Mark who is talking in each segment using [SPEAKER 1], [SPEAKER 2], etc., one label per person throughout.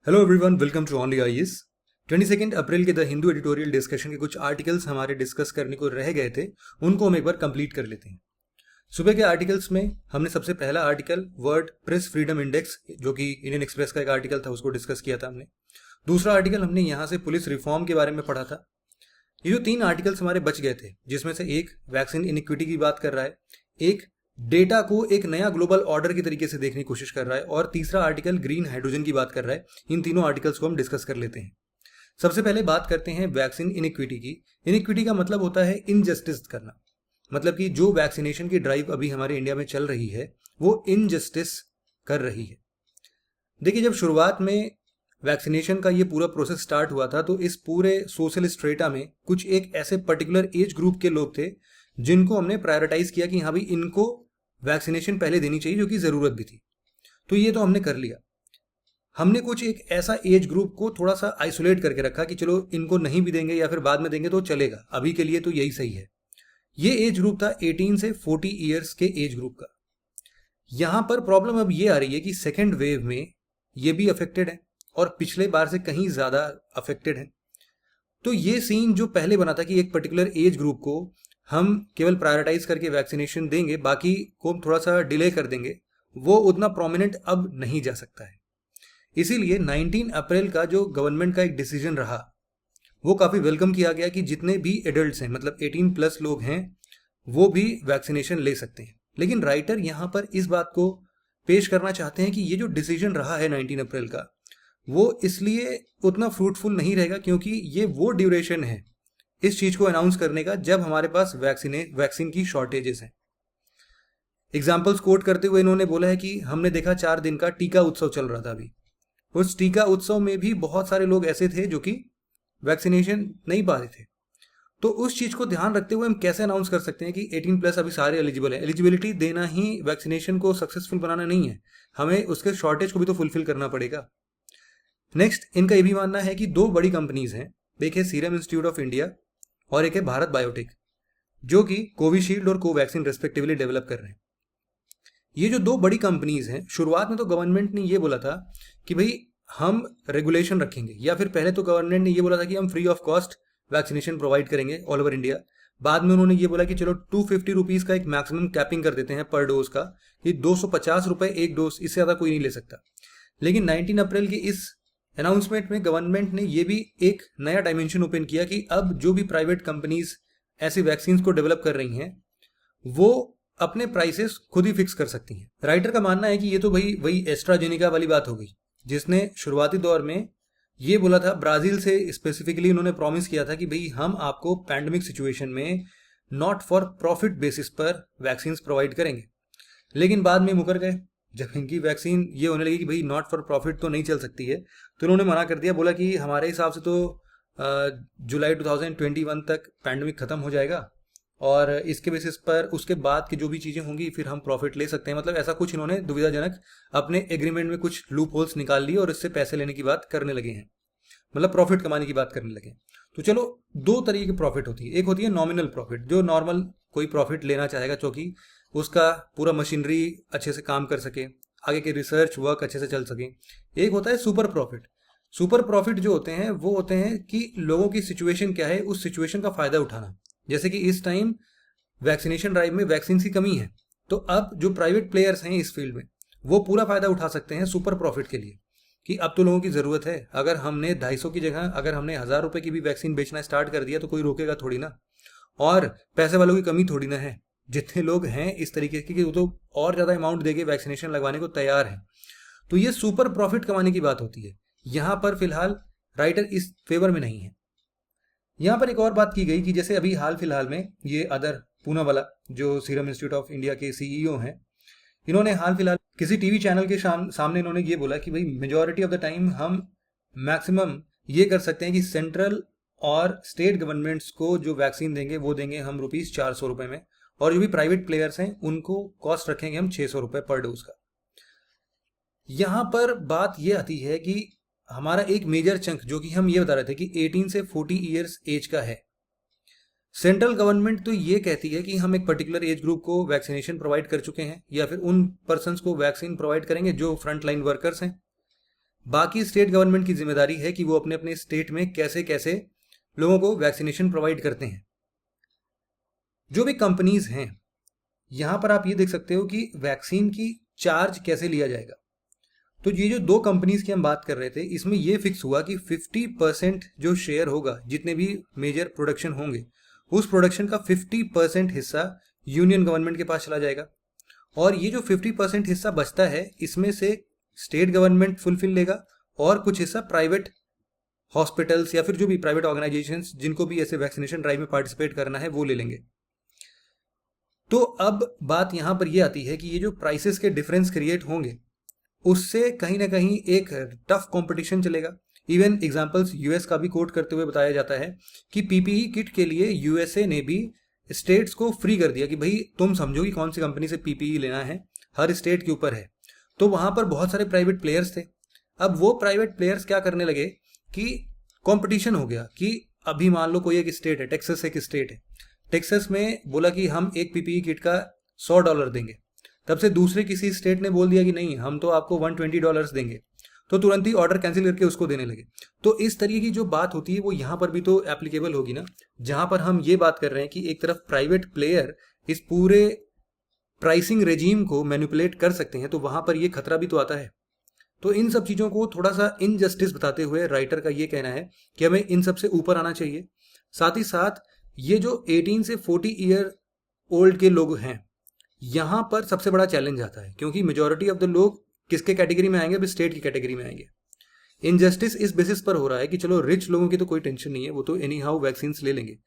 [SPEAKER 1] Hello everyone, welcome to only IAS. 22 अप्रैल के the Hindu editorial discussion के कुछ आर्टिकल्स हमारे डिस्कस करने को रह गए थे, उनको हम एक बार कंप्लीट कर लेते हैं। सुबह के आर्टिकल्स में हमने सबसे पहला article word press freedom index, जो कि इंडियन एक्सप्रेस का एक आर्टिकल था, उसको डिस्कस किया था हमने। दूसरा आर्टिकल हमने यहाँ से पुलिस रिफॉर्म के बारे में पढ़ा था। ये जो 3 आर्टिकल्स हमारे बच गए थे, जिसमें से एक वैक्सीन इनइक्विटी की बात कर रहा है, एक डेटा को एक नया ग्लोबल ऑर्डर की तरीके से देखने की कोशिश कर रहा है, और तीसरा आर्टिकल ग्रीन हाइड्रोजन की बात कर रहा है। इन तीनों आर्टिकल्स को हम डिस्कस कर लेते हैं। सबसे पहले बात करते हैं वैक्सीन इनइक्विटी की। इनइक्विटी का मतलब होता है इनजस्टिस करना, मतलब कि जो वैक्सीनेशन की ड्राइव अभी हमारे इंडिया में चल रही है वो इनजस्टिस कर रही है। देखिए, जब शुरुआत में वैक्सीनेशन का ये पूरा प्रोसेस स्टार्ट हुआ था तो इस पूरे सोशल स्ट्रेटा में कुछ एक ऐसे पर्टिकुलर एज ग्रुप के लोग थे जिनको हमने प्रायोरिटाइज किया कि हाँ भाई, इनको वैक्सीनेशन पहले देनी चाहिए, जो कि ज़रूरत भी थी। तो ये तो हमने कर लिया। हमने कुछ एक ऐसा एज ग्रुप को थोड़ा सा आइसोलेट करके रखा कि चलो इनको नहीं भी देंगे या फिर बाद में देंगे तो चलेगा, अभी के लिए तो यही सही है। ये एज ग्रुप था 18 से 40 ईयर्स के एज ग्रुप का। यहाँ पर प्रॉब्लम अब ये आ रही है कि सेकेंड वेव में ये भी अफेक्टेड है और पिछले बार से कहीं ज़्यादा अफेक्टेड है। तो ये सीन जो पहले बना था कि एक पर्टिकुलर एज ग्रुप को हम केवल प्रायोरिटाइज करके वैक्सीनेशन देंगे, बाकी को थोड़ा सा डिले कर देंगे, वो उतना प्रोमिनेंट अब नहीं जा सकता है। इसीलिए 19 अप्रैल का जो गवर्नमेंट का एक डिसीजन रहा वो काफ़ी वेलकम किया गया कि जितने भी एडल्ट्स हैं, मतलब 18 प्लस लोग हैं, वो भी वैक्सीनेशन ले सकते हैं। लेकिन राइटर यहाँ पर इस बात को पेश करना चाहते हैं कि ये जो डिसीजन रहा है 19 अप्रैल का, वो इसलिए उतना फ्रूटफुल नहीं रहेगा क्योंकि ये वो ड्यूरेशन है इस चीज़ को अनाउंस करने का जब हमारे पास वैक्सीन की शॉर्टेजेस हैं। एग्जाम्पल्स कोट करते हुए इन्होंने बोला है कि हमने देखा 4 दिन का टीका उत्सव चल रहा था अभी। उस टीका उत्सव में भी बहुत सारे लोग ऐसे थे जो कि वैक्सीनेशन नहीं पा रहे थे। तो उस चीज़ को ध्यान रखते हुए हम कैसे अनाउंस कर सकते हैं कि 18 प्लस अभी सारे एलिजिबल हैं। एलिजिबिलिटी देना ही वैक्सीनेशन को सक्सेसफुल बनाना नहीं है, हमें उसके शॉर्टेज को भी तो फुलफिल करना पड़ेगा। नेक्स्ट, इनका ये भी मानना है कि 2 बड़ी कंपनीज हैं, एक है सीरम इंस्टीट्यूट ऑफ इंडिया और एक है भारत बायोटेक, जो कि कोविशील्ड और कोवैक्सीन रेस्पेक्टिवली डेवलप कर रहे हैं। ये जो 2 बड़ी कंपनीज हैं, शुरुआत में तो गवर्नमेंट ने ये बोला था कि भाई हम रेगुलेशन रखेंगे, या फिर पहले तो गवर्नमेंट ने ये बोला था कि हम free of cost vaccination provide करेंगे ऑल ओवर इंडिया। बाद में उन्होंने ये बोला कि चलो 250 रुपीज़ का एक मैक्सिमम कैपिंग कर देते हैं पर डोज का, कि 250 रुपये एक डोज, इससे ज़्यादा कोई नहीं ले सकता। लेकिन 19 अप्रैल के इस अनाउंसमेंट में गवर्नमेंट ने ये भी एक नया डायमेंशन ओपन किया कि अब जो भी प्राइवेट कंपनीज ऐसी वैक्सीन को डेवलप कर रही हैं वो अपने प्राइसेस खुद ही फिक्स कर सकती हैं। राइटर का मानना है कि ये तो भाई वही एस्ट्राजेनिका वाली बात हो गई, जिसने शुरुआती दौर में ये बोला था, ब्राज़ील से स्पेसिफिकली उन्होंने प्रॉमिस किया था कि भाई हम आपको पैंडमिक सिचुएशन में नॉट फॉर प्रॉफिट बेसिस पर वैक्सीन प्रोवाइड करेंगे। लेकिन बाद में मुकर गए। जब इनकी वैक्सीन ये होने लगी कि भाई नॉट फॉर प्रॉफिट तो नहीं चल सकती है, तो उन्होंने मना कर दिया। बोला कि हमारे हिसाब से तो जुलाई 2021 तक पैंडमिक ख़त्म हो जाएगा और इसके बेसिस पर उसके बाद की जो भी चीज़ें होंगी फिर हम प्रॉफिट ले सकते हैं। मतलब ऐसा कुछ इन्होंने दुविधाजनक अपने एग्रीमेंट में कुछ लूप होल्स निकाल लिए और इससे पैसे लेने की बात करने लगे हैं, मतलब प्रॉफिट कमाने की बात करने लगे। तो चलो, 2 तरीके की प्रॉफिट होती है। एक होती है नॉमिनल प्रॉफिट, जो नॉर्मल कोई प्रॉफिट लेना चाहेगा, क्योंकि उसका पूरा मशीनरी अच्छे से काम कर सके, आगे के रिसर्च वर्क अच्छे से चल सके। एक होता है सुपर प्रॉफिट। सुपर प्रॉफिट जो होते हैं वो होते हैं कि लोगों की सिचुएशन क्या है, उस सिचुएशन का फ़ायदा उठाना। जैसे कि इस टाइम वैक्सीनेशन ड्राइव में वैक्सीन की कमी है, तो अब जो प्राइवेट प्लेयर्स हैं इस फील्ड में वो पूरा फ़ायदा उठा सकते हैं सुपर प्रॉफिट के लिए, कि अब तो लोगों की ज़रूरत है। अगर हमने 250 की जगह अगर हमने 1000 रुपये की भी वैक्सीन बेचना स्टार्ट कर दिया तो कोई रोकेगा थोड़ी ना, और पैसे वालों की कमी थोड़ी ना है। जितने लोग हैं इस तरीके के कि वो तो और ज़्यादा अमाउंट देके वैक्सीनेशन लगवाने को तैयार हैं। तो ये सुपर प्रॉफिट कमाने की बात होती है। यहाँ पर फिलहाल राइटर इस फेवर में नहीं है। यहाँ पर एक और बात की गई कि जैसे अभी हाल फिलहाल में ये अदर पूना वाला जो सीरम इंस्टीट्यूट ऑफ इंडिया के सीईओ हैं, इन्होंने हाल फिलहाल किसी टीवी चैनल के सामने इन्होंने ये बोला कि भाई मेजॉरिटी ऑफ द टाइम हम मैक्सिमम ये कर सकते हैं कि सेंट्रल और स्टेट गवर्नमेंट्स को जो वैक्सीन देंगे वो देंगे हम ₹400 में, और जो भी प्राइवेट प्लेयर्स हैं उनको कॉस्ट रखेंगे हम ₹600 पर डोज का। यहाँ पर बात ये आती है कि हमारा एक मेजर चंक, जो कि हम ये बता रहे थे कि 18 से 40 ईयर्स एज का है, सेंट्रल गवर्नमेंट तो ये कहती है कि हम एक पर्टिकुलर एज ग्रुप को वैक्सीनेशन प्रोवाइड कर चुके हैं या फिर उन पर्सन्स को वैक्सीन प्रोवाइड करेंगे जो फ्रंट लाइन वर्कर्स हैं। बाकी स्टेट गवर्नमेंट की जिम्मेदारी है कि वो अपने अपने स्टेट में कैसे कैसे लोगों को वैक्सीनेशन प्रोवाइड करते हैं। जो भी कंपनीज हैं, यहां पर आप ये देख सकते हो कि वैक्सीन की चार्ज कैसे लिया जाएगा। तो ये जो दो कंपनीज की हम बात कर रहे थे, इसमें ये फिक्स हुआ कि 50% जो शेयर होगा, जितने भी मेजर प्रोडक्शन होंगे, उस प्रोडक्शन का 50% हिस्सा यूनियन गवर्नमेंट के पास चला जाएगा। और ये जो 50% हिस्सा बचता है, इसमें से स्टेट गवर्नमेंट फुलफिल लेगा और कुछ हिस्सा प्राइवेट हॉस्पिटल्स या फिर जो भी प्राइवेट ऑर्गेनाइजेशंस जिनको भी ऐसे वैक्सीनेशन ड्राइव में पार्टिसिपेट करना है वो ले लेंगे। तो अब बात यहां पर यह आती है कि ये जो प्राइसेस के डिफरेंस क्रिएट होंगे, उससे कहीं ना कहीं एक टफ कंपटीशन चलेगा। इवन एग्जांपल्स यूएस का भी कोट करते हुए बताया जाता है कि पीपीई किट के लिए यूएसए ने भी स्टेट्स को फ्री कर दिया कि भाई तुम समझो कि कौन सी कंपनी से पीपीई लेना है, हर स्टेट के ऊपर है। तो वहां पर बहुत सारे प्राइवेट प्लेयर्स थे। अब वो प्राइवेट प्लेयर्स क्या करने लगे कि कंपटीशन हो गया कि अभी मान लो कोई एक स्टेट है, टेक्सास एक स्टेट है, टेक्सास में बोला कि हम एक पीपीई किट का $100 देंगे। तब से दूसरे किसी स्टेट ने बोल दिया कि नहीं, हम तो आपको $120 देंगे। तो तुरंत ही ऑर्डर कैंसिल करके उसको देने लगे। तो इस तरीके की जो बात होती है वो यहाँ पर भी तो एप्लीकेबल होगी ना, जहां पर हम ये बात कर रहे हैं कि एक तरफ प्राइवेट प्लेयर इस पूरे प्राइसिंग रेजीम को मैनिपुलेट कर सकते हैं, तो वहां पर ये खतरा भी तो आता है। तो इन सब चीजों को थोड़ा सा इनजस्टिस बताते हुए राइटर का ये कहना है कि हमें इन सब से ऊपर आना चाहिए। साथ ही साथ ये जो 18 से 40 ईयर ओल्ड के लोग हैं, यहां पर सबसे बड़ा चैलेंज आता है, क्योंकि मेजोरिटी ऑफ द लोग किसके कैटेगरी में आएंगे? अभी स्टेट की कैटेगरी में आएंगे। इनजस्टिस इस बेसिस पर हो रहा है कि चलो रिच लोगों की तो कोई टेंशन नहीं है, वो तो एनी हाउ वैक्सीन ले लेंगे,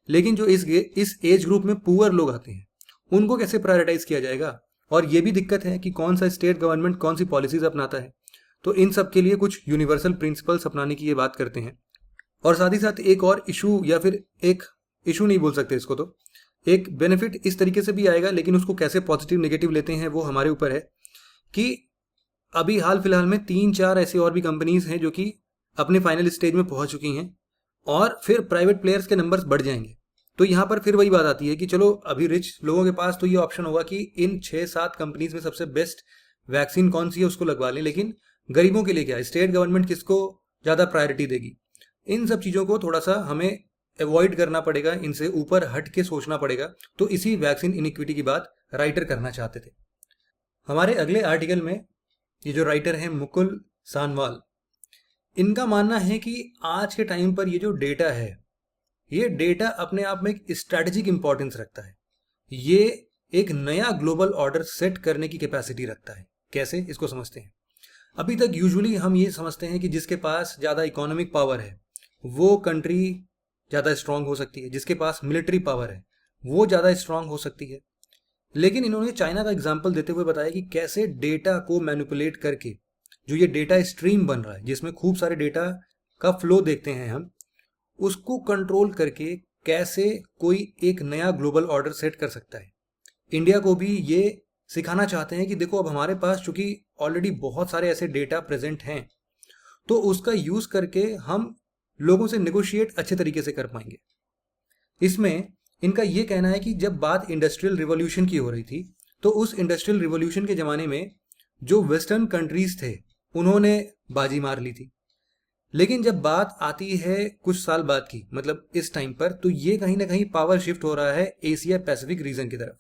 [SPEAKER 1] लेकिन जो इस एज ग्रुप में पुअर लोग आते हैं उनको कैसे प्रायोरिटाइज किया जाएगा? और ये भी दिक्कत है कि कौन सा स्टेट गवर्नमेंट कौन सी पॉलिसीज अपनाता है। तो इन सब के लिए कुछ यूनिवर्सल प्रिंसिपल्स अपनाने की ये बात करते हैं। और साथ ही साथ एक और इशू, या फिर एक इशू नहीं बोल सकते इसको, तो एक बेनिफिट इस तरीके से भी आएगा, लेकिन उसको कैसे पॉजिटिव नेगेटिव लेते हैं वो हमारे ऊपर है। कि अभी हाल फिलहाल में 3-4 ऐसी और भी कंपनीज हैं जो कि अपने फाइनल स्टेज में पहुंच चुकी हैं, और फिर प्राइवेट प्लेयर्स के नंबर्स बढ़ जाएंगे। तो यहाँ पर फिर वही बात आती है कि चलो अभी रिच लोगों के पास तो ये ऑप्शन होगा कि इन 6-7 कंपनीज में सबसे बेस्ट वैक्सीन कौन सी है उसको लगवा लें, लेकिन गरीबों के लिए क्या है? स्टेट गवर्नमेंट किसको ज़्यादा प्रायोरिटी देगी? इन सब चीज़ों को थोड़ा सा हमें अवॉइड करना पड़ेगा, इनसे ऊपर हट के सोचना पड़ेगा। तो इसी वैक्सीन इनइक्विटी की बात राइटर करना चाहते थे। हमारे अगले आर्टिकल में ये जो राइटर हैं मुकुल सानवाल, इनका मानना है कि आज के टाइम पर ये जो डेटा है, ये डेटा अपने आप में एक स्ट्रैटेजिक इंपॉर्टेंस रखता है। ये एक नया ग्लोबल ऑर्डर सेट करने की कैपेसिटी रखता है। कैसे? इसको समझते हैं। अभी तक यूजुअली हम ये समझते हैं कि जिसके पास ज़्यादा इकोनॉमिक पावर है वो कंट्री ज़्यादा स्ट्रांग हो सकती है, जिसके पास मिलिट्री पावर है वो ज़्यादा स्ट्रांग हो सकती है। लेकिन इन्होंने चाइना का एग्जाम्पल देते हुए बताया कि कैसे डेटा को मैनिपुलेट करके जो ये डेटा स्ट्रीम बन रहा है, जिसमें खूब सारे डेटा का फ्लो देखते हैं हम, उसको कंट्रोल करके कैसे कोई एक नया ग्लोबल ऑर्डर सेट कर सकता है। इंडिया को भी ये सिखाना चाहते हैं कि देखो अब हमारे पास चूंकि ऑलरेडी बहुत सारे ऐसे डेटा प्रेजेंट हैं, तो उसका यूज करके हम लोगों से नेगोशिएट अच्छे तरीके से कर पाएंगे। इसमें इनका ये कहना है कि जब बात इंडस्ट्रियल रिवॉल्यूशन की हो रही थी, तो उस इंडस्ट्रियल रिवॉल्यूशन के ज़माने में जो वेस्टर्न कंट्रीज थे उन्होंने बाजी मार ली थी। लेकिन जब बात आती है कुछ साल बाद की, मतलब इस टाइम पर, तो ये कहीं ना कहीं पावर शिफ्ट हो रहा है एशिया पैसिफिक रीजन की तरफ।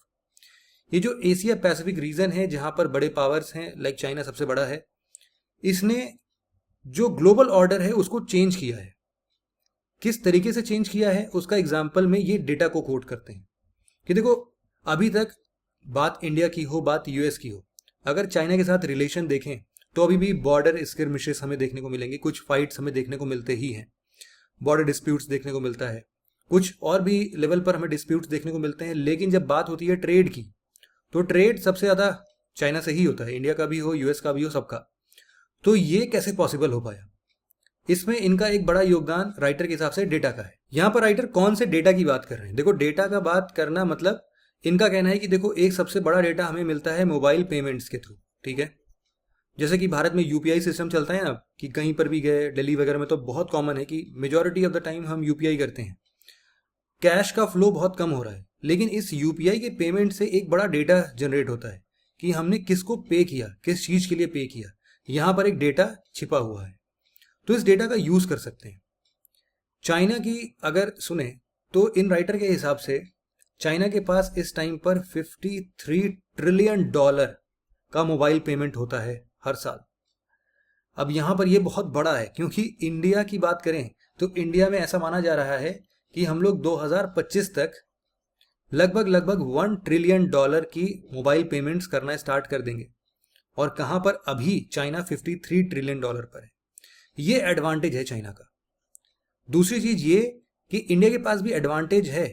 [SPEAKER 1] ये जो एशिया पैसिफिक रीजन है जहां पर बड़े पावर्स हैं, लाइक चाइना सबसे बड़ा है, इसने जो ग्लोबल ऑर्डर है उसको चेंज किया है। किस तरीके से चेंज किया है उसका एग्जाम्पल में ये डेटा को कोट करते हैं कि देखो अभी तक बात इंडिया की हो, बात यूएस की हो, अगर चाइना के साथ रिलेशन देखें तो अभी भी बॉर्डर स्किर्मिशेस हमें देखने को मिलेंगे, कुछ फाइट्स हमें देखने को मिलते ही हैं, बॉर्डर डिस्प्यूट्स देखने को मिलता है, कुछ और भी लेवल पर हमें डिस्प्यूट्स देखने को मिलते हैं। लेकिन जब बात होती है ट्रेड की, तो ट्रेड सबसे ज़्यादा चाइना से ही होता है, इंडिया का भी हो, यूएस का भी हो, सबका। तो ये कैसे पॉसिबल हो पाया? इसमें इनका एक बड़ा योगदान राइटर के हिसाब से डेटा का है। यहाँ पर राइटर कौन से डेटा की बात कर रहे हैं? देखो डेटा का बात करना मतलब इनका कहना है कि देखो एक सबसे बड़ा डेटा हमें मिलता है मोबाइल पेमेंट्स के थ्रू, ठीक है? जैसे कि भारत में यूपीआई सिस्टम चलता है ना, कि कहीं पर भी गए, दिल्ली वगैरह में तो बहुत कॉमन है कि मेजॉरिटी ऑफ द टाइम हम यूपीआई करते हैं। कैश का फ्लो बहुत कम हो रहा है, लेकिन इस यूपीआई के पेमेंट से एक बड़ा डेटा जनरेट होता है कि हमने किसको पे किया, किस चीज़ के लिए पे किया। यहाँ पर एक डेटा छिपा हुआ है, तो इस डेटा का यूज कर सकते हैं। चाइना की अगर सुने तो इन राइटर के हिसाब से चाइना के पास इस टाइम पर 53 ट्रिलियन डॉलर का मोबाइल पेमेंट होता है हर साल। अब यहाँ पर ये बहुत बड़ा है, क्योंकि इंडिया की बात करें तो इंडिया में ऐसा माना जा रहा है कि हम लोग 2025 तक लगभग 1 ट्रिलियन डॉलर की मोबाइल पेमेंट्स करना स्टार्ट कर देंगे। और कहाँ पर? अभी चाइना 53 ट्रिलियन डॉलर पर है। ये एडवांटेज है चाइना का। दूसरी चीज ये कि इंडिया के पास भी एडवांटेज है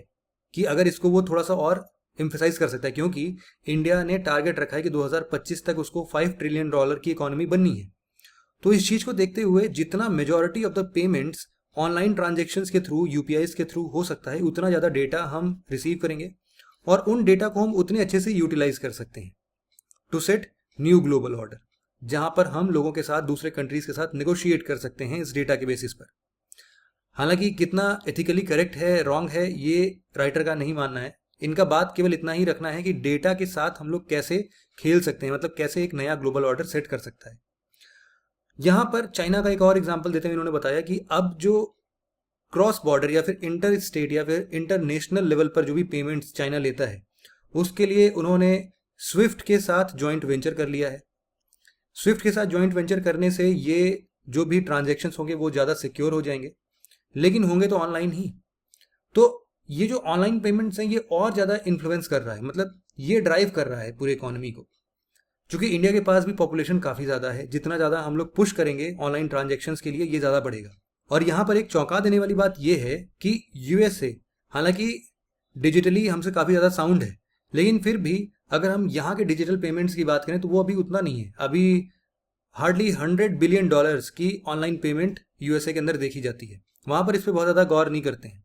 [SPEAKER 1] कि अगर इसको वो थोड़ा सा और एम्फेसाइज कर सकता है, क्योंकि इंडिया ने टारगेट रखा है कि 2025 तक उसको 5 ट्रिलियन डॉलर की इकोनॉमी बननी है। तो इस चीज को देखते हुए जितना majority of the payments online transactions के थ्रू, यूपीआई के थ्रू हो सकता है, उतना ज़्यादा डेटा हम रिसीव करेंगे और उन डेटा को हम उतने अच्छे से यूटिलाइज कर सकते हैं to set new global order, जहां पर हम लोगों के साथ, दूसरे कंट्रीज के साथ नेगोशिएट कर सकते हैं इस डेटा के बेसिस पर। हालांकि कितना एथिकली करेक्ट है, रॉन्ग है, ये राइटर का नहीं मानना है। इनका बात केवल इतना ही रखना है कि डेटा के साथ हम लोग कैसे खेल सकते हैं, मतलब कैसे एक नया ग्लोबल ऑर्डर सेट कर सकता है। यहां पर चाइना का एक और एग्जांपल देते हुए इन्होंने बताया कि अब जो क्रॉस बॉर्डर या फिर इंटर स्टेट या फिर इंटरनेशनल लेवल पर जो भी पेमेंट्स चाइना लेता है, उसके लिए उन्होंने स्विफ्ट के साथ जॉइंट वेंचर कर लिया है। स्विफ्ट के साथ जॉइंट वेंचर करने से ये जो भी ट्रांजेक्शन्स होंगे वो ज़्यादा सिक्योर हो जाएंगे, लेकिन होंगे तो ऑनलाइन ही। तो ये जो ऑनलाइन पेमेंट्स हैं ये और ज़्यादा इन्फ्लुएंस कर रहा है, मतलब ये ड्राइव कर रहा है पूरे इकोनॉमी को। क्योंकि इंडिया के पास भी पॉपुलेशन काफ़ी ज़्यादा है, जितना ज़्यादा हम लोग पुश करेंगे ऑनलाइन ट्रांजेक्शन्स के लिए ये ज़्यादा बढ़ेगा। और यहाँ पर एक चौंका देने वाली बात यह है कि यूएसए हालांकि डिजिटली हमसे काफ़ी ज़्यादा साउंड है, लेकिन फिर भी अगर हम यहाँ के डिजिटल पेमेंट्स की बात करें तो वो अभी उतना नहीं है। अभी हार्डली 100 बिलियन डॉलर्स की ऑनलाइन पेमेंट यूएसए के अंदर देखी जाती है। वहाँ पर इस पर बहुत ज़्यादा गौर नहीं करते हैं।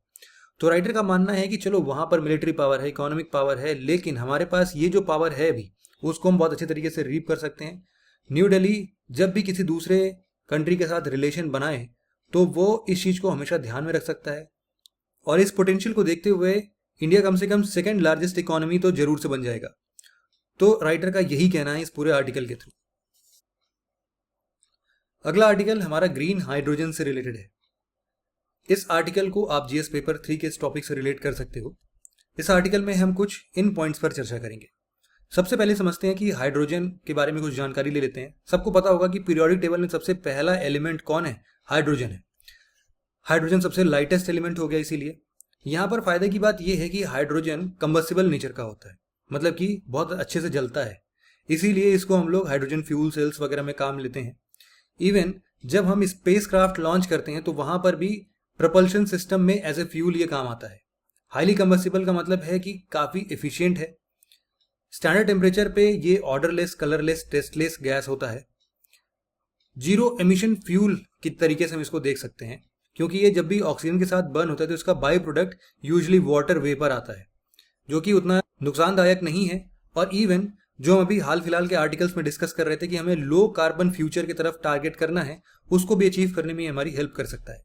[SPEAKER 1] तो राइटर का मानना है कि चलो वहाँ पर मिलिट्री पावर है, इकोनॉमिक पावर है, लेकिन हमारे पास ये जो पावर है अभी उसको हम बहुत अच्छे तरीके से रीप कर सकते हैं। न्यू दिल्ली जब भी किसी दूसरे कंट्री के साथ रिलेशन बनाए तो वो इस चीज़ को हमेशा ध्यान में रख सकता है, और इस पोटेंशियल को देखते हुए इंडिया कम से कम सेकंड लार्जेस्ट इकोनॉमी तो जरूर से बन जाएगा। तो राइटर का यही कहना है इस पूरे आर्टिकल के थ्रू। अगला आर्टिकल हमारा ग्रीन हाइड्रोजन से रिलेटेड है। इस आर्टिकल को आप जीएस पेपर 3 के इस टॉपिक से रिलेट कर सकते हो। इस आर्टिकल में हम कुछ इन पॉइंट्स पर चर्चा करेंगे। सबसे पहले समझते हैं कि हाइड्रोजन के बारे में कुछ जानकारी ले लेते हैं। सबको पता होगा कि पीरियोडिक टेबल में सबसे पहला एलिमेंट कौन है? हाइड्रोजन है। हाइड्रोजन सबसे लाइटेस्ट एलिमेंट हो गया, इसीलिए यहाँ पर फायदे की बात यह है कि हाइड्रोजन कंबस्टिबल नेचर का होता है, मतलब कि बहुत अच्छे से जलता है, इसीलिए इसको हम लोग हाइड्रोजन फ्यूल सेल्स वगैरह में काम लेते हैं। इवन जब हम स्पेस क्राफ्ट लॉन्च करते हैं तो वहां पर भी प्रपल्शन सिस्टम में एज ए फ्यूल ये काम आता है। हाईली कंबस्टिबल का मतलब है कि काफ़ी एफिशिएंट है। स्टैंडर्ड टेम्परेचर पे ये ऑर्डरलेस, कलरलेस, टेस्टलेस गैस होता है। जीरो एमिशन फ्यूल की तरीके से हम इसको देख सकते हैं, क्योंकि ये जब भी ऑक्सीजन के साथ बर्न होता है तो इसका by product usually water vapour आता है, जो कि उतना नुकसानदायक नहीं है। और इवन जो हम अभी हाल फिलहाल के आर्टिकल्स में डिस्कस कर रहे थे कि हमें लो कार्बन फ्यूचर की तरफ टारगेट करना है, उसको भी अचीव करने में हमारी हेल्प कर सकता है।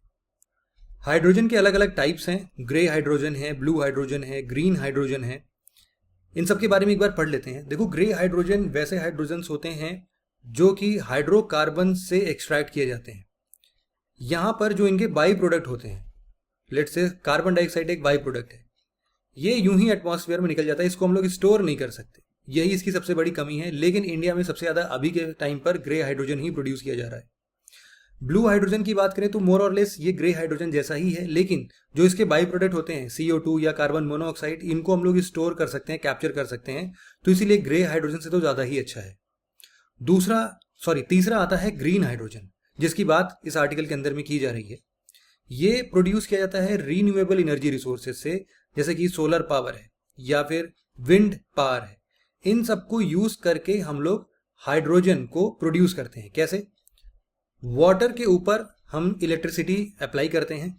[SPEAKER 1] हाइड्रोजन के अलग अलग टाइप्स हैं। ग्रे हाइड्रोजन है, ब्लू हाइड्रोजन है, ग्रीन हाइड्रोजन है। इन सब के बारे में एक बार पढ़ लेते हैं। देखो, ग्रे हाइड्रोजन वैसे हाइड्रोजन्स होते हैं जो कि हाइड्रोकार्बन से एक्सट्रैक्ट किए जाते हैं। यहाँ पर जो इनके बाई प्रोडक्ट होते हैं, लेट्स से कार्बन डाइऑक्साइड एक बाई प्रोडक्ट है, ये यूं ही एटमॉस्फेयर में निकल जाता है, इसको हम लोग स्टोर नहीं कर सकते। यही इसकी सबसे बड़ी कमी है। लेकिन इंडिया में सबसे ज़्यादा अभी के टाइम पर ग्रे हाइड्रोजन ही प्रोड्यूस किया जा रहा है। ब्लू हाइड्रोजन की बात करें तो मोर और लेस ये ग्रे हाइड्रोजन जैसा ही है, लेकिन जो इसके बाई प्रोडक्ट होते हैं CO2 या कार्बन मोनोऑक्साइड, इनको हम लोग स्टोर कर सकते हैं, कैप्चर कर सकते हैं, तो इसीलिए ग्रे हाइड्रोजन से तो ज़्यादा ही अच्छा है। तीसरा आता है ग्रीन हाइड्रोजन, जिसकी बात इस आर्टिकल के अंदर में की जा रही है। ये प्रोड्यूस किया जाता है रीन्यूएबल एनर्जी रिसोर्सेज से, जैसे कि सोलर पावर है या फिर विंड पावर है। इन सबको यूज करके हम लोग हाइड्रोजन को प्रोड्यूस करते हैं। कैसे? वाटर के ऊपर हम इलेक्ट्रिसिटी अप्लाई करते हैं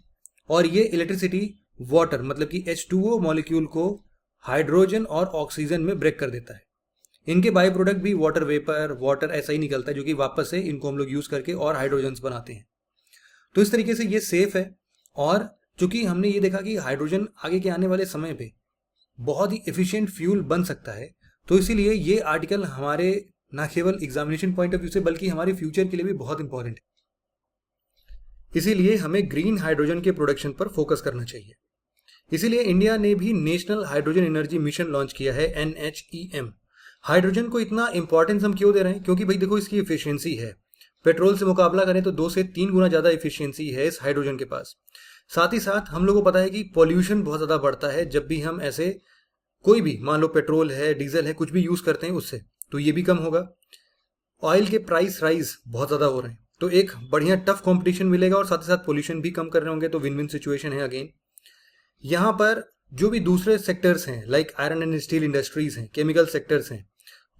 [SPEAKER 1] और ये इलेक्ट्रिसिटी वाटर मतलब कि H2O मॉलिक्यूल को हाइड्रोजन और ऑक्सीजन में ब्रेक कर देता है। इनके बाई प्रोडक्ट भी वाटर वेपर, वाटर ऐसा ही निकलता है, जो कि वापस से इनको हम लोग यूज करके और हाइड्रोजन्स बनाते हैं। तो इस तरीके से ये सेफ है। और चूंकि हमने ये देखा कि हाइड्रोजन आगे के आने वाले समय पे बहुत ही एफिशिएंट फ्यूल बन सकता है, तो इसीलिए ये आर्टिकल हमारे ना केवल एग्जामिनेशन पॉइंट ऑफ व्यू से बल्कि हमारे फ्यूचर के लिए भी बहुत इंपॉर्टेंट है। इसीलिए हमें ग्रीन हाइड्रोजन के प्रोडक्शन पर फोकस करना चाहिए। इसीलिए इंडिया ने भी national hydrogen energy mission launch किया है, NHEM। हाइड्रोजन को इतना इंपॉर्टेंस हम क्यों दे रहे हैं? क्योंकि भाई देखो, इसकी एफिशिएंसी है, पेट्रोल से मुकाबला करें तो 2 से 3 गुना ज़्यादा एफिशिएंसी है इस हाइड्रोजन के पास। साथ ही साथ हम लोगों को पता है कि पॉल्यूशन बहुत ज़्यादा बढ़ता है जब भी हम ऐसे कोई भी, मान लो पेट्रोल है, डीजल है, कुछ भी यूज़ करते हैं उससे, तो ये भी कम होगा। ऑयल के प्राइस राइज बहुत ज़्यादा हो रहे हैं, तो एक बढ़िया टफ कंपटीशन मिलेगा और साथ ही साथ पोल्यूशन भी कम कर रहे होंगे, तो विन विन सिचुएशन है अगेन। यहाँ पर जो भी दूसरे सेक्टर्स हैं, like iron and steel industries हैं, केमिकल सेक्टर्स हैं,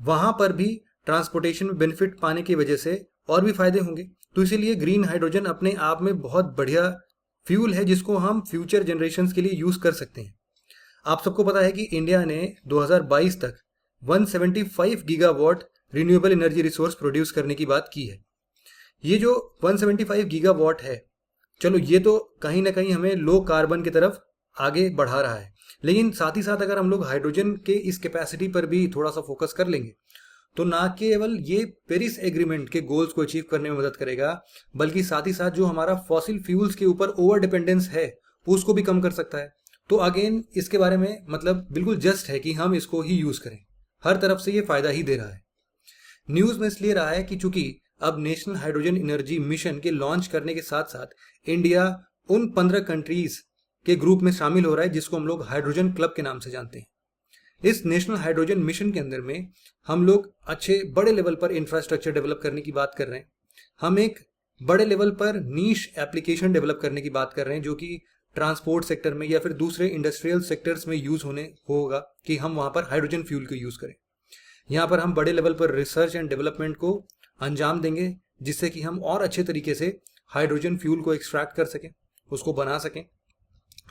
[SPEAKER 1] वहाँ पर भी ट्रांसपोर्टेशन में बेनिफिट पाने की वजह से और भी फायदे होंगे। तो इसीलिए ग्रीन हाइड्रोजन अपने आप में बहुत बढ़िया फ्यूल है जिसको हम फ्यूचर जनरेशन्स के लिए यूज़ कर सकते हैं। आप सबको पता है कि इंडिया ने 2022 तक 175 gigawatt renewable energy resource produce करने की बात की है। ये जो 175 गीगावाट है, चलो ये तो कहीं ना कहीं हमें लो कार्बन की तरफ आगे बढ़ा रहा है, लेकिन साथ ही साथ अगर हम लोग हाइड्रोजन के इस कैपेसिटी पर भी थोड़ा सा फोकस कर लेंगे तो ना केवल ये पेरिस एग्रीमेंट के गोल्स को अचीव करने में मदद करेगा, बल्कि साथ ही साथ जो हमारा फॉसिल फ्यूल्स के ऊपर ओवर डिपेंडेंस है उसको भी कम कर सकता है। तो अगेन इसके बारे में मतलब बिल्कुल जस्ट है कि हम इसको ही यूज करें, हर तरफ से ये फायदा ही दे रहा है। न्यूज में इसलिए रहा है कि चूंकि अब नेशनल हाइड्रोजन एनर्जी मिशन के लॉन्च करने के साथ साथ इंडिया उन 15 कंट्रीज के ग्रुप में शामिल हो रहा है जिसको हम लोग हाइड्रोजन क्लब के नाम से जानते हैं। इस नेशनल हाइड्रोजन मिशन के अंदर में हम लोग अच्छे बड़े लेवल पर इंफ्रास्ट्रक्चर डेवलप करने की बात कर रहे हैं। हम एक बड़े लेवल पर नीश एप्लीकेशन डेवलप करने की बात कर रहे हैं जो कि ट्रांसपोर्ट सेक्टर में या फिर दूसरे इंडस्ट्रियल सेक्टर्स में यूज होने होगा कि हम वहां पर हाइड्रोजन फ्यूल को यूज करें। यहाँ पर हम बड़े लेवल पर रिसर्च एंड डेवलपमेंट को अंजाम देंगे जिससे कि हम और अच्छे तरीके से हाइड्रोजन फ्यूल को एक्सट्रैक्ट कर सकें, उसको बना सकें।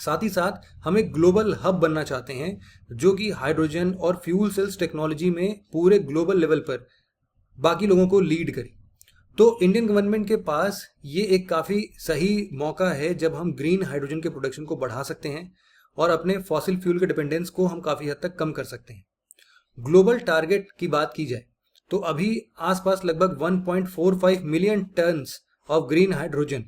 [SPEAKER 1] साथ ही साथ हम एक ग्लोबल हब बनना चाहते हैं जो कि हाइड्रोजन और फ्यूल सेल्स टेक्नोलॉजी में पूरे ग्लोबल लेवल पर बाकी लोगों को लीड करें। तो इंडियन गवर्नमेंट के पास ये एक काफ़ी सही मौका है जब हम ग्रीन हाइड्रोजन के प्रोडक्शन को बढ़ा सकते हैं और अपने फॉसिल फ्यूल के डिपेंडेंस को हम काफ़ी हद तक कम कर सकते हैं। ग्लोबल टारगेट की बात की जाए तो अभी आसपास लगभग 1.45 million tons of green hydrogen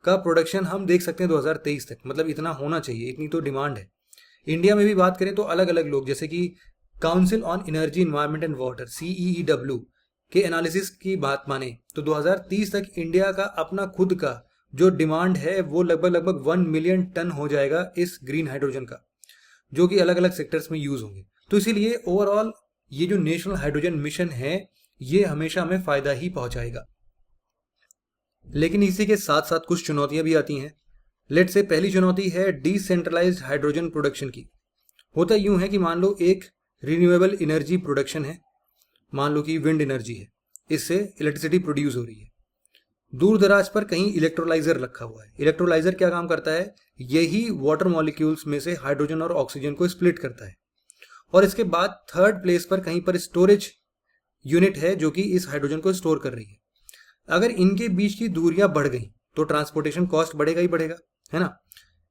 [SPEAKER 1] का प्रोडक्शन हम देख सकते हैं 2023 तक। मतलब इतना होना चाहिए, इतनी तो डिमांड है। इंडिया में भी बात करें तो अलग अलग लोग जैसे कि council on energy environment and water CEEW के एनालिसिस की बात माने तो 2030 तक इंडिया का अपना खुद का जो डिमांड है वो लगभग 1 मिलियन टन हो जाएगा इस ग्रीन हाइड्रोजन का, जो कि अलग अलग सेक्टर्स में यूज होंगे। तो इसीलिए ओवरऑल ये जो नेशनल हाइड्रोजन मिशन है ये हमेशा हमें फायदा ही पहुंचाएगा। लेकिन इसी के साथ साथ कुछ चुनौतियां भी आती हैं। लेट से पहली चुनौती है डिसेंट्रलाइज्ड हाइड्रोजन प्रोडक्शन की। होता यूं है कि मान लो एक रिन्यूएबल एनर्जी प्रोडक्शन है, मान लो कि विंड एनर्जी है, इससे इलेक्ट्रिसिटी प्रोड्यूस हो रही है। दूर दराज पर कहीं इलेक्ट्रोलाइजर रखा हुआ है। इलेक्ट्रोलाइजर क्या काम करता है? यही वाटर मॉलिक्यूल्स में से हाइड्रोजन और ऑक्सीजन को स्प्लिट करता है। और इसके बाद थर्ड प्लेस पर कहीं पर स्टोरेज यूनिट है जो कि इस हाइड्रोजन को स्टोर कर रही है। अगर इनके बीच की दूरियां बढ़ गई तो ट्रांसपोर्टेशन कॉस्ट बढ़ेगा ही बढ़ेगा, है ना।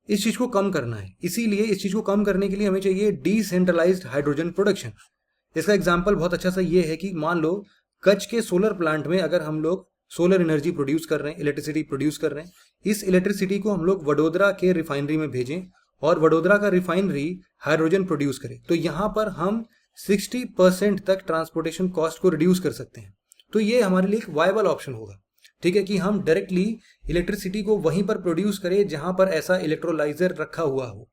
[SPEAKER 1] इस चीज को कम करना है, इसीलिए इस चीज को कम करने के लिए हमें चाहिए डिसेंट्रलाइज्ड हाइड्रोजन प्रोडक्शन। इसका एग्जाम्पल बहुत अच्छा सा ये है कि मान लो कच्छ के सोलर प्लांट में अगर हम लोग सोलर एनर्जी प्रोड्यूस कर रहे हैं, इलेक्ट्रिसिटी प्रोड्यूस कर रहे हैं, इस इलेक्ट्रिसिटी को हम लोग वडोदरा के रिफाइनरी में भेजें और वडोदरा का रिफाइनरी हाइड्रोजन प्रोड्यूस करे, तो यहां पर हम 60% तक ट्रांसपोर्टेशन कॉस्ट को रिड्यूस कर सकते हैं। तो ये हमारे लिए एक वायबल ऑप्शन होगा, ठीक है, कि हम डायरेक्टली इलेक्ट्रिसिटी को वहीं पर प्रोड्यूस करें जहां पर ऐसा इलेक्ट्रोलाइजर रखा हुआ हो।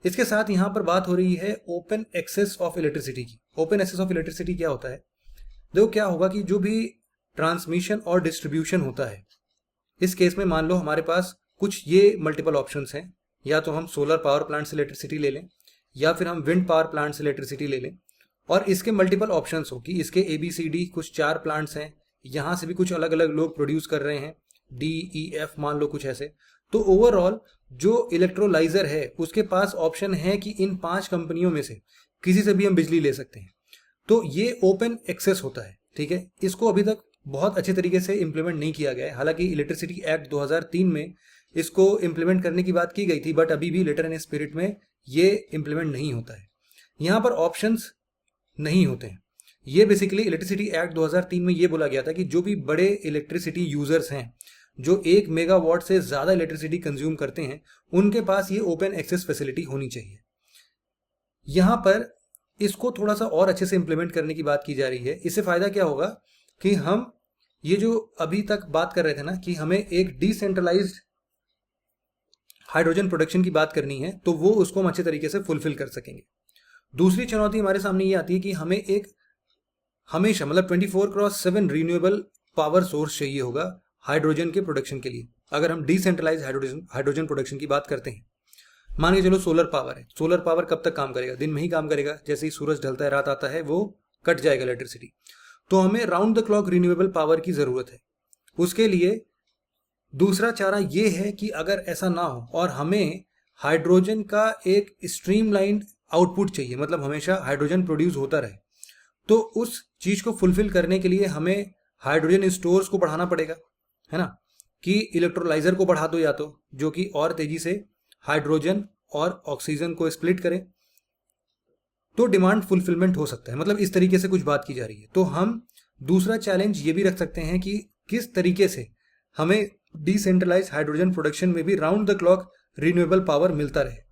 [SPEAKER 1] इसके साथ यहां पर बात हो रही है ओपन एक्सेस ऑफ इलेक्ट्रिसिटी की। ओपन एक्सेस ऑफ इलेक्ट्रिसिटी क्या होता है? देखो क्या होगा कि जो भी ट्रांसमिशन और डिस्ट्रीब्यूशन होता है, इस केस में मान लो हमारे पास कुछ ये मल्टीपल ऑप्शंस हैं, या तो हम सोलर पावर प्लांट से इलेक्ट्रिसिटी ले लें या फिर हम विंड पावर प्लांट से इलेक्ट्रिसिटी ले लें, और इसके मल्टीपल ऑप्शंस हो कि इसके ABCD कुछ 4 प्लांट्स हैं, यहाँ से भी कुछ अलग अलग लोग प्रोड्यूस कर रहे हैं, DEF मान लो कुछ ऐसे। तो ओवरऑल जो इलेक्ट्रोलाइजर है उसके पास ऑप्शन है कि इन 5 कंपनियों में से किसी से भी हम बिजली ले सकते हैं। तो ये ओपन एक्सेस होता है, ठीक है। इसको अभी तक बहुत अच्छे तरीके से इंप्लीमेंट नहीं किया गया है। हालांकि इलेक्ट्रिसिटी एक्ट 2003 में इसको इंप्लीमेंट करने की बात की गई थी, बट अभी भी लेटर एंड स्पिरिट में ये इंप्लीमेंट नहीं होता है। यहाँ पर ऑप्शंस नहीं होते हैं। ये बेसिकली इलेक्ट्रिसिटी एक्ट 2003 में ये बोला गया था कि जो भी बड़े इलेक्ट्रिसिटी यूजर्स हैं, जो 1 मेगावाट से ज़्यादा इलेक्ट्रिसिटी कंज्यूम करते हैं, उनके पास ये ओपन एक्सेस फैसिलिटी होनी चाहिए। यहाँ पर इसको थोड़ा सा और अच्छे से इम्प्लीमेंट करने की बात की जा रही है। इससे फ़ायदा क्या होगा कि हम ये जो अभी तक बात कर रहे थे ना कि हमें एक डिसेंट्रलाइज्ड हाइड्रोजन प्रोडक्शन की बात करनी है, तो वो उसको हम अच्छे तरीके से फुलफिल कर सकेंगे। दूसरी चुनौती हमारे सामने ये आती है कि हमें एक हमेशा मतलब 24/7 रिन्यूएबल पावर सोर्स चाहिए होगा हाइड्रोजन के प्रोडक्शन के लिए। अगर हम डिसेंट्रलाइज हाइड्रोजन प्रोडक्शन की बात करते हैं, मान के चलो सोलर पावर है। सोलर पावर कब तक काम करेगा? दिन में ही काम करेगा। जैसे ही सूरज ढलता है, रात आता है, वो कट जाएगा इलेक्ट्रिसिटी। तो हमें round the clock renewable power की ज़रूरत है। उसके लिए दूसरा चारा ये है कि अगर ऐसा ना हो और हमें हाइड्रोजन का एक स्ट्रीमलाइंड आउटपुट चाहिए, मतलब हमेशा हाइड्रोजन प्रोड्यूस होता रहे, तो उस चीज़ को फुलफिल करने के लिए हमें हाइड्रोजन स्टोर्स को बढ़ाना पड़ेगा, है ना, कि इलेक्ट्रोलाइजर को बढ़ा दो या तो, जो कि और तेजी से हाइड्रोजन और ऑक्सीजन को स्प्लिट करे, तो डिमांड फुलफिलमेंट हो सकता है। मतलब इस तरीके से कुछ बात की जा रही है। तो हम दूसरा चैलेंज ये भी रख सकते हैं कि किस तरीके से हमें डिसेंट्रलाइज हाइड्रोजन प्रोडक्शन में भी round the clock renewable power मिलता रहे।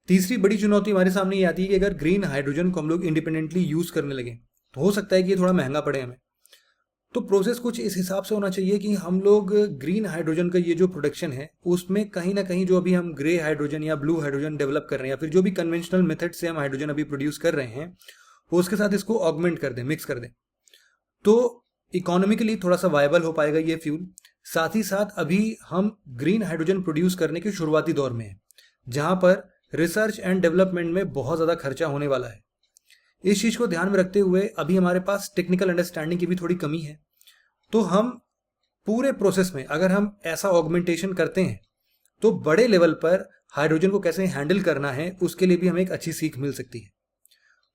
[SPEAKER 1] तीसरी बड़ी चुनौती हमारे सामने ये आती है कि अगर ग्रीन हाइड्रोजन को हम लोग इंडिपेंडेंटली यूज करने लगे तो हो सकता है कि ये थोड़ा महंगा पड़े हमें। तो प्रोसेस कुछ इस हिसाब से होना चाहिए कि हम लोग ग्रीन हाइड्रोजन का ये जो प्रोडक्शन है उसमें कहीं ना कहीं जो अभी हम ग्रे हाइड्रोजन या ब्लू हाइड्रोजन डेवलप कर रहे हैं, या फिर जो भी कन्वेंशनल मेथड से हम हाइड्रोजन अभी प्रोड्यूस कर रहे हैं, वो उसके साथ इसको ऑगमेंट कर दें, मिक्स कर दें, तो इकोनॉमिकली थोड़ा सा वायबल हो पाएगा ये फ्यूल। साथ ही साथ अभी हम ग्रीन हाइड्रोजन प्रोड्यूस करने के शुरुआती दौर में हैं, जहां पर रिसर्च एंड डेवलपमेंट में बहुत ज़्यादा खर्चा होने वाला है। इस चीज़ को ध्यान में रखते हुए अभी हमारे पास टेक्निकल अंडरस्टैंडिंग की भी थोड़ी कमी है। तो हम पूरे प्रोसेस में अगर हम ऐसा ऑगमेंटेशन करते हैं तो बड़े लेवल पर हाइड्रोजन को कैसे हैंडल करना है उसके लिए भी हमें एक अच्छी सीख मिल सकती है।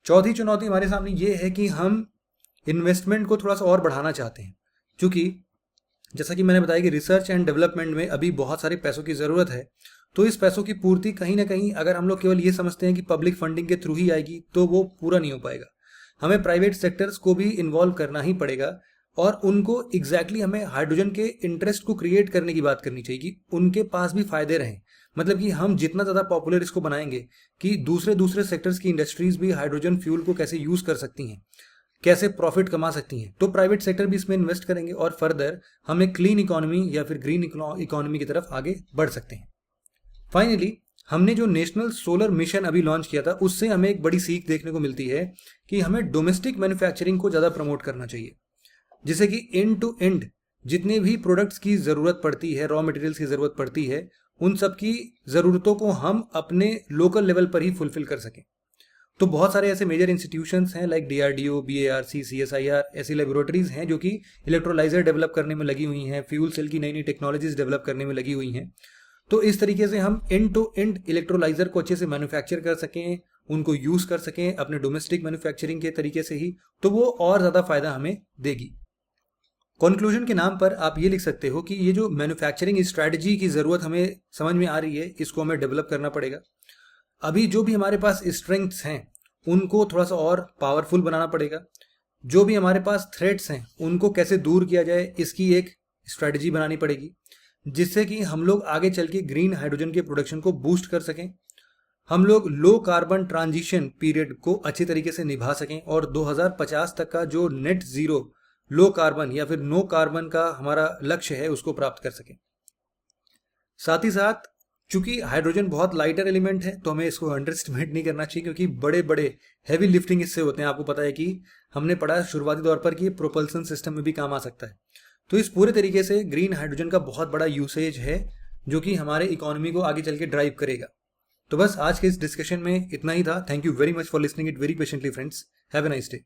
[SPEAKER 1] चौथी चुनौती हमारे सामने ये है कि हम इन्वेस्टमेंट को थोड़ा सा और बढ़ाना चाहते हैं, क्योंकि जैसा कि मैंने बताया कि रिसर्च एंड डेवलपमेंट में अभी बहुत सारे पैसों की ज़रूरत है। तो इस पैसों की पूर्ति कहीं ना कहीं अगर हम लोग केवल ये समझते हैं कि पब्लिक फंडिंग के थ्रू ही आएगी तो वो पूरा नहीं हो पाएगा। हमें प्राइवेट सेक्टर्स को भी इन्वॉल्व करना ही पड़ेगा और उनको एग्जैक्टली हमें हाइड्रोजन के इंटरेस्ट को क्रिएट करने की बात करनी चाहिए कि उनके पास भी फायदे रहें। मतलब कि हम जितना ज़्यादा पॉपुलर इसको बनाएंगे कि दूसरे सेक्टर्स की इंडस्ट्रीज भी हाइड्रोजन फ्यूल को कैसे यूज़ कर सकती हैं, कैसे प्रॉफिट कमा सकती हैं, तो प्राइवेट सेक्टर भी इसमें इन्वेस्ट करेंगे और फर्दर हम एक क्लीन इकोनॉमी या फिर ग्रीन इकोनॉमी की तरफ आगे बढ़ सकते हैं। फाइनली हमने जो नेशनल सोलर मिशन अभी लॉन्च किया था उससे हमें एक बड़ी सीख देखने को मिलती है कि हमें डोमेस्टिक मैन्युफैक्चरिंग को ज़्यादा प्रमोट करना चाहिए, जिससे कि एंड टू एंड जितने भी प्रोडक्ट्स की ज़रूरत पड़ती है, रॉ मटेरियल्स की ज़रूरत पड़ती है, उन सब की ज़रूरतों को हम अपने लोकल लेवल पर ही फुलफिल कर सकें। तो बहुत सारे ऐसे मेजर इंस्टीट्यूशंस हैं लाइक DRDO, BARC, CSIR, ऐसी लेबोरेटरीज हैं जो कि इलेक्ट्रोलाइजर डेवलप करने में लगी हुई हैं, फ्यूल सेल की नई नई टेक्नोलॉजीज डेवलप करने में लगी हुई हैं। तो इस तरीके से हम एंड टू एंड इलेक्ट्रोलाइजर को अच्छे से मैन्युफैक्चर कर सकें, उनको यूज़ कर सकें अपने डोमेस्टिक मैन्युफैक्चरिंग के तरीके से ही, तो वो और ज़्यादा फायदा हमें देगी। कंक्लूजन के नाम पर आप ये लिख सकते हो कि ये जो मैन्युफैक्चरिंग स्ट्रैटेजी की ज़रूरत हमें समझ में आ रही है, इसको हमें डेवलप करना पड़ेगा। अभी जो भी हमारे पास स्ट्रेंथ्स हैं उनको थोड़ा सा और पावरफुल बनाना पड़ेगा। जो भी हमारे पास थ्रेट्स हैं उनको कैसे दूर किया जाए, इसकी एक स्ट्रैटेजी बनानी पड़ेगी, जिससे कि हम लोग आगे चल के ग्रीन हाइड्रोजन के प्रोडक्शन को बूस्ट कर सकें, हम लोग लो कार्बन ट्रांजिशन पीरियड को अच्छी तरीके से निभा सकें और 2050 तक का जो नेट ज़ीरो लो कार्बन या फिर नो कार्बन का हमारा लक्ष्य है उसको प्राप्त कर सकें। साथ ही साथ चूंकि हाइड्रोजन बहुत लाइटर एलिमेंट है तो हमें इसको अंडर एस्टिमेट नहीं करना चाहिए, क्योंकि बड़े बड़े हैवी लिफ्टिंग इससे होते हैं। आपको पता है कि हमने पढ़ा शुरुआती तौर पर कि प्रोपल्सन सिस्टम में भी काम आ सकता है। तो इस पूरे तरीके से ग्रीन हाइड्रोजन का बहुत बड़ा यूसेज है जो कि हमारे इकोनॉमी को आगे चल के ड्राइव करेगा। तो बस आज के इस डिस्कशन में इतना ही था। Thank you very much for listening it very patiently friends. Have a nice day.